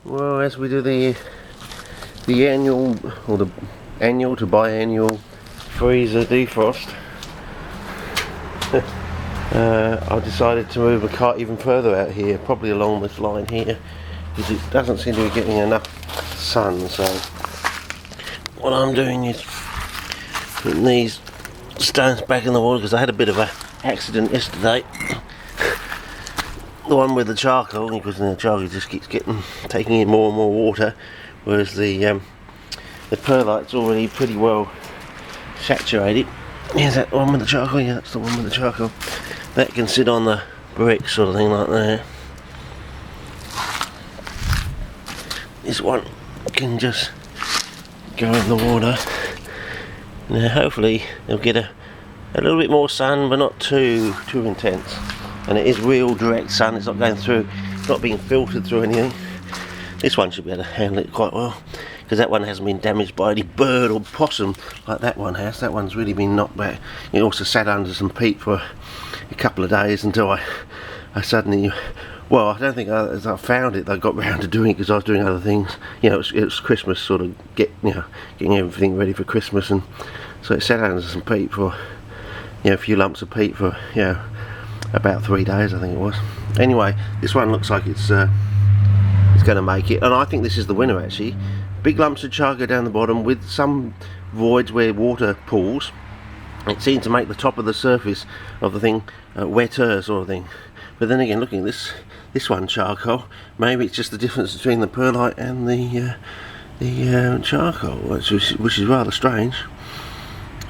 Well, as we do the annual or the annual to biannual freezer defrost, I decided to move a cart even further out here, probably along this line here, because it doesn't seem to be getting enough sun. So what I'm doing is putting these stones back in the water, because I had a bit of an accident yesterday. The one with the charcoal, because the charcoal just keeps taking in more and more water, whereas the perlite's already pretty well saturated. Is that the one with the charcoal? Yeah, that's the one with the charcoal. That can sit on the brick sort of thing like that. This one can just go in the water. Now hopefully it'll get a little bit more sun, but not too intense. And it is real direct sun, it's not going through, it's not being filtered through anything. This one should be able to handle it quite well, because that one hasn't been damaged by any bird or possum like that one has. That one's really been knocked back. It also sat under some peat for a couple of days until I suddenly, well, I don't think as I found it I got round to doing it, because I was doing other things. You know, it was Christmas, sort of getting everything ready for Christmas, and so it sat under some peat for, a few lumps of peat for, about 3 days, I think it was. Anyway, this one looks like it's going to make it, and I think this is the winner actually. Big lumps of charcoal down the bottom with some voids where water pools. It seems to make the top of the surface of the thing wetter sort of thing. But then again, looking at this one charcoal, maybe it's just the difference between the perlite and the charcoal, which is rather strange.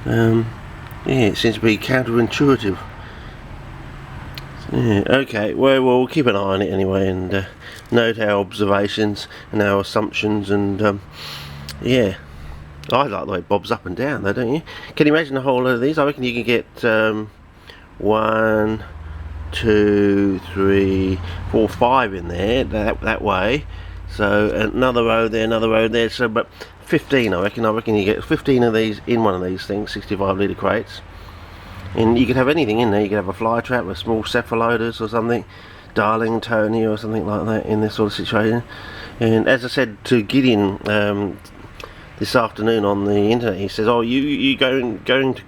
Yeah, it seems to be counterintuitive. Yeah, okay, well, we'll keep an eye on it anyway, and note our observations and our assumptions, and yeah, I like the way it bobs up and down though, don't you? Can you imagine a whole lot of these? I reckon you can get 1, 2, 3, 4, 5 in there, that way. So another row there, so but 15 I reckon you get 15 of these in one of these things, 65 litre crates. And you could have anything in there. You could have a fly trap with small cephalotus or something, Darling Tony or something like that in this sort of situation. And as I said to Gideon this afternoon on the internet, he says, "Oh, you you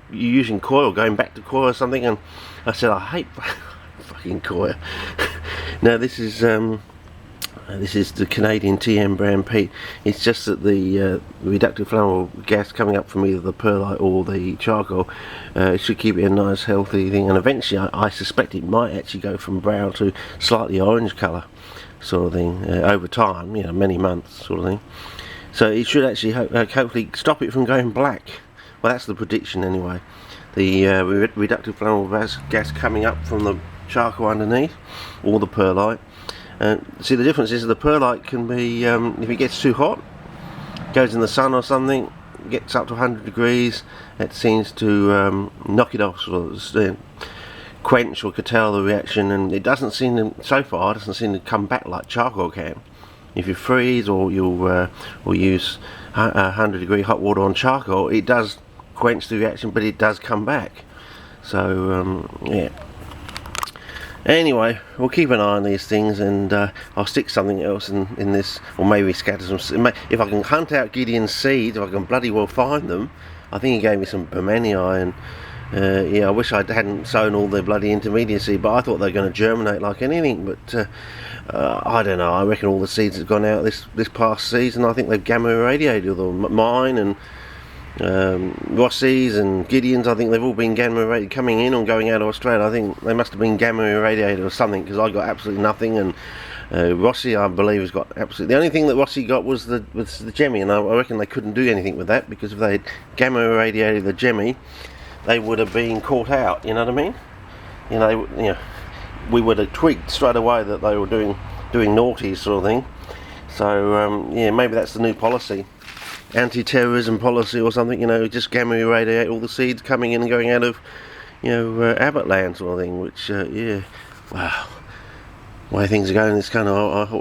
using coir, going back to coir or something?" And I said, "I hate fucking coir." Now this is the Canadian TM brand peat. It's just that the reductive flammable gas coming up from either the perlite or the charcoal it should keep it a nice healthy thing, and eventually I suspect it might actually go from brown to slightly orange colour sort of thing over time, many months sort of thing. So it should actually hopefully stop it from going black. Well, that's the prediction anyway. The reductive flammable gas coming up from the charcoal underneath, or the perlite. See, the difference is the perlite can be, if it gets too hot, goes in the sun or something, gets up to 100 degrees, it seems to knock it off, sort of quench or curtail the reaction, and it doesn't seem to, so far, it doesn't seem to come back like charcoal can. If you freeze or you or use 100 degree hot water on charcoal, it does quench the reaction, but it does come back. So yeah. Anyway, we'll keep an eye on these things, and I'll stick something else in this, or maybe scatter some. If I can hunt out Gideon's seeds, if I can bloody well find them. I think he gave me some Bermanii, and yeah, I wish I hadn't sown all the bloody intermediate seed, but I thought they were going to germinate like anything. But I don't know. I reckon all the seeds have gone out this past season. I think they've gamma irradiated them. Mine and Rossi's and Gideon's, I think they've all been gamma irradiated coming in or going out of Australia. I think they must have been gamma irradiated or something, because I got absolutely nothing, and Rossi, I believe, has got absolutely. The only thing that Rossi got was the Gemmy, and I reckon they couldn't do anything with that, because if they had gamma irradiated the Gemmy, they would have been caught out. You know what I mean? We would have twigged straight away that they were doing naughty sort of thing. So yeah, maybe that's the new policy. Anti-terrorism policy or something, just gamma irradiate all the seeds coming in and going out of, Abbott land sort of thing, which, yeah, wow, the way things are going, it's kind of,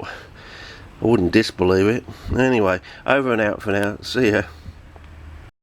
I wouldn't disbelieve it. Anyway, over and out for now, see ya.